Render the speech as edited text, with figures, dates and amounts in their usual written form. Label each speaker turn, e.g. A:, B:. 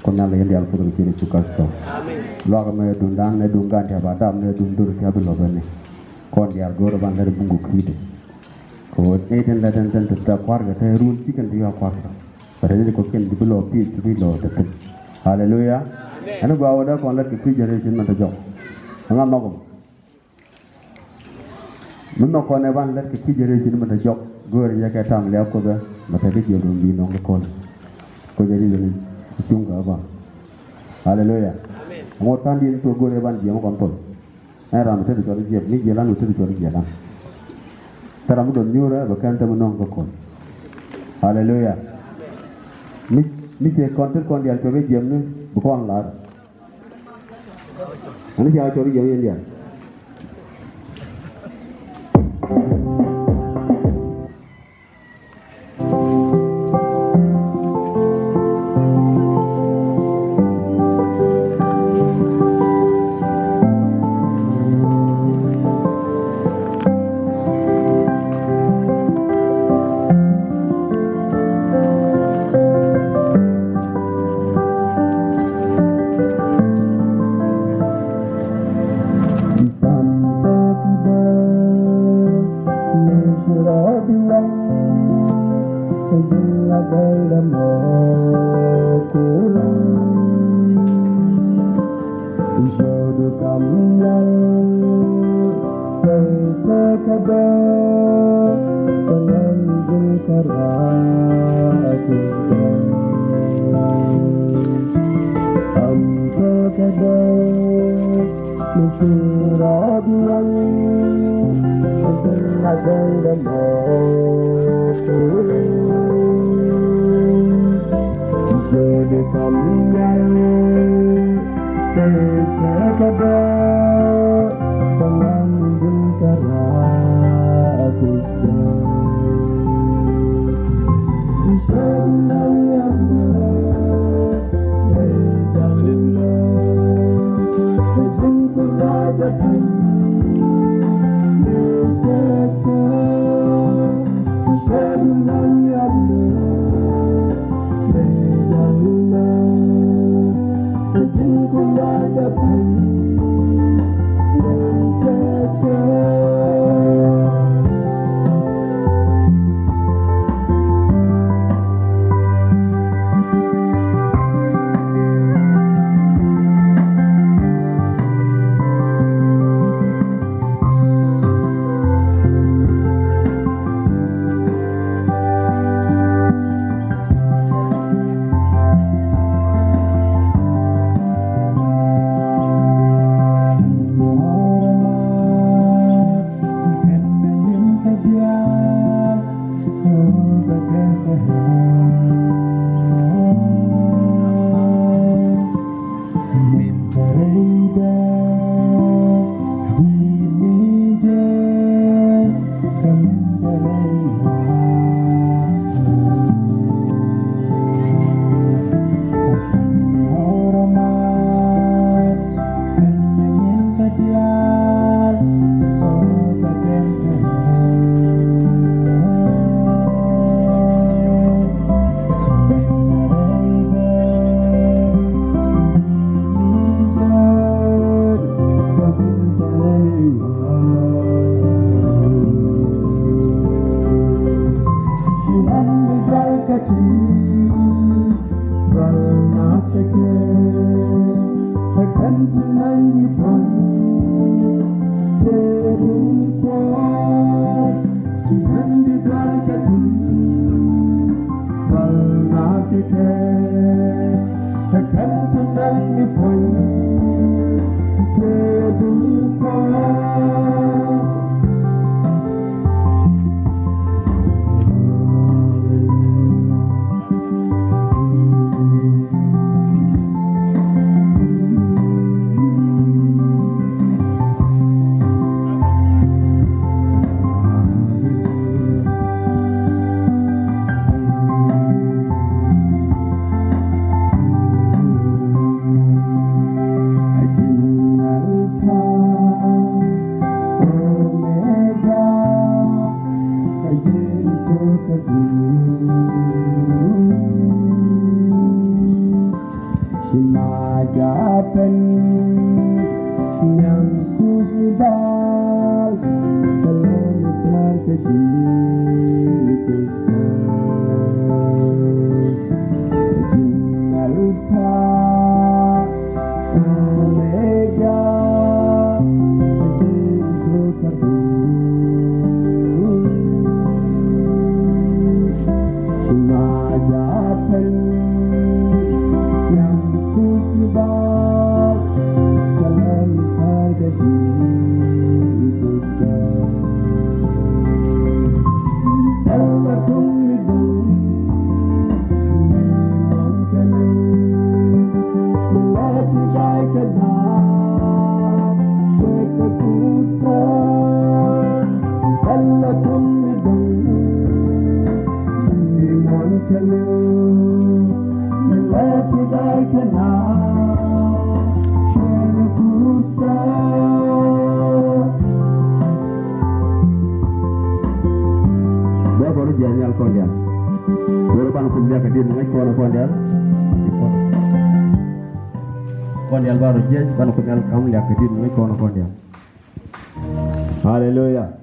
A: kona le yali alfu kiri kiri chukasto loga me dundan ne dungan dia badam ne dundur dia bilobene kon dia goro ban der bungu kide ko eten la den ta kwar ga te rul chicken dia kwar pare ko ken diblo pi diblo te hallelujah anu ba wada kon la ki generation man ta jok nga magum mun no kon e ban la ki generation man ta jok gor ya ka tam le ko ga mata ke jero bi no ko jadi ni tunga ba hallelujah mo tandi to gore ban je mo kon tol era mo te to je ni je lan to je lan tara mo do nyura ba kan tam non ko kon hallelujah ni je kon dia to be je ni bu kon la ani ja to je yen dia Majapan yang kusibal selalu terkejut Alpha Omega Cintu kabur Majapan yang kusibal selalu terkejut Allah kumidun Kondial baru je, baru kenal kamu lihat kedin, mereka kono kondial. Haleluya.